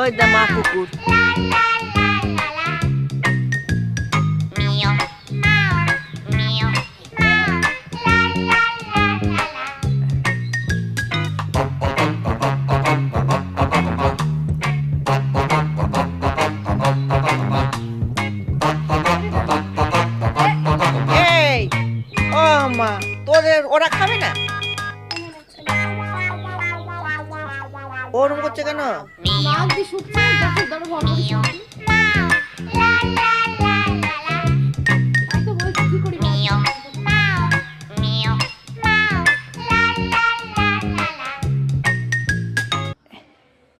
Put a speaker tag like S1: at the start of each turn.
S1: ওই দা মা কুকুর। এই ও মা, তোদের ওরা খাবে না? ওরম করছে কেন?
S2: নাক দিয়ে শুকছে, দেখো ধরো ভর করে শুকছে।